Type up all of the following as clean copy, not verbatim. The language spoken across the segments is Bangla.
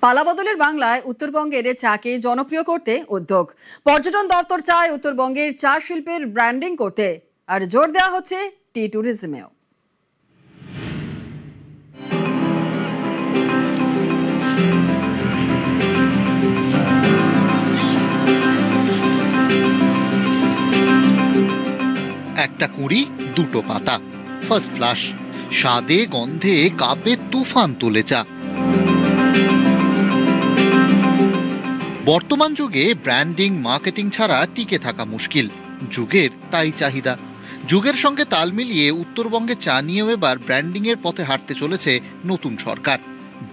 পালাবদলের বাংলায় উত্তরবঙ্গের চাকে জনপ্রিয় করতে উদ্যোগ। পর্যটন দপ্তর চায় উত্তরবঙ্গের চা শিল্পের ব্র্যান্ডিং করতে, আর জোর দেওয়া হচ্ছে টি ট্যুরিজমেও। একটা কুঁড়ি দুটো পাতা, ফার্স্ট ফ্লাশ, স্বাদে গন্ধে কাপে তুফান তুলে চা। বর্তমান যুগে ব্র্যান্ডিং মার্কেটিং ছাড়া টিকে থাকা মুশকিল, যুগের তাই চাহিদা। যুগের সঙ্গে তাল মিলিয়ে উত্তরবঙ্গে চা নিয়েও এবার ব্র্যান্ডিং এর পথে হাঁটতে চলেছে নতুন সরকার।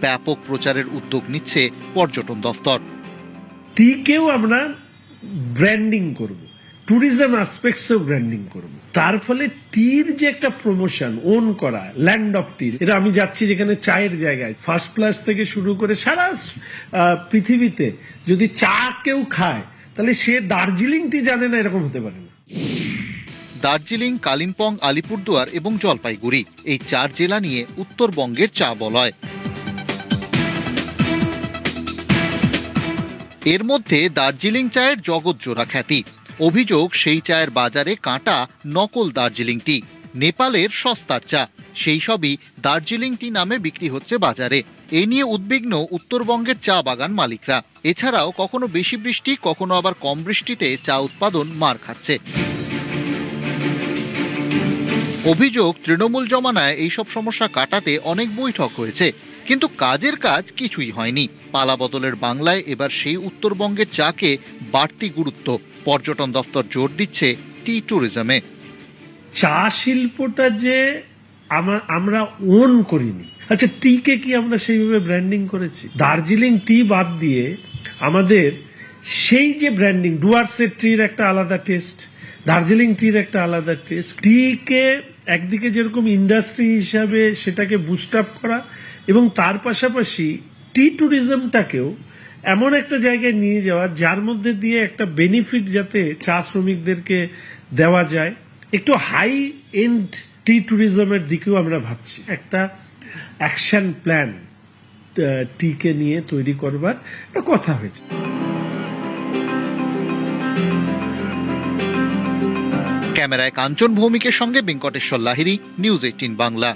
ব্যাপক প্রচারের উদ্যোগ নিচ্ছে পর্যটন দফতর। টিকেও আমরা ব্র্যান্ডিং করব, ট্যুরিজম অ্যাসপেক্টসেও ব্র্যান্ডিং করব। তার ফলে টির যে একটা প্রমোশন, ওন করা, ল্যান্ড অফ টি, এটা আমি যাচ্ছি যেখানে চায়ের জায়গায় ফার্স্ট ক্লাস থেকে শুরু করে সারা পৃথিবীতে যদি চা কেউ খায় তাহলে সে দার্জিলিং টি জানে না, এরকম হতে পারে না। দার্জিলিং, কালিম্পং, আলিপুরদুয়ার এবং জলপাইগুড়ি, এই 4 জেলা নিয়ে উত্তরবঙ্গের চা বলয়। এর মধ্যে দার্জিলিং চায়ের জগৎজোড়া খ্যাতি। অভিযোগ, সেই চায়ের বাজারে কাঁটা নকল দার্জিলিং টি, নেপালের সস্তার চা, সেই সবই দার্জিলিং টি নামে বিক্রি হচ্ছে বাজারে। এ নিয়ে উদ্বিগ্ন উত্তরবঙ্গের চা বাগান মালিকরা। এছাড়াও কখনো বেশি বৃষ্টি, কখনো আবার কম বৃষ্টিতে চা উৎপাদন মার খাচ্ছে। অভিযোগ, তৃণমূল জমানায় এইসব সমস্যা কাটাতে অনেক বৈঠক হয়েছে, কিন্তু কাজের কাজ কিছুই হয়নি। পালাবদলের বাংলায় এবার সেই উত্তরবঙ্গের চাকে বাড়তি গুরুত্ব। পর্যটন দফতর জোর দিচ্ছে টি ট্যুরিজমে। চা শিল্পটা যে আমরা ওন করিনি। আচ্ছা, টিকে কি আমরা সেইভাবে ব্র্যান্ডিং করেছি? দার্জিলিং টি বাদ দিয়ে আমাদের সেই যে ব্র্যান্ডিং, ডুয়ার্সের টির একটা আলাদা টেস্ট, দার্জিলিং টির একটা আলাদা টেস্ট। টিকে একদিকে যেরকম ইন্ডাস্ট্রি হিসাবে সেটাকে বুস্ট আপ করা, এবং তার পাশাপাশি টি ট্যুরিজমটাকেও এমন একটা জায়গায় নিয়ে যাওয়া যার মধ্যে দিয়ে একটা বেনিফিট যাতে চা শ্রমিকদেরকে দেওয়া যায়। একটু হাই এন্ড টি ট্যুরিজমের দিকেও আমরা ভাবছি। একটা অ্যাকশন প্ল্যান টিকে নিয়ে তৈরি করবার একটা কথা হয়েছে। ক্যামেরায় কাঞ্চন ভৌমিকের সঙ্গে বেঙ্কটেশ্বর লাহিড়ী, নিউজ 18 বাংলা।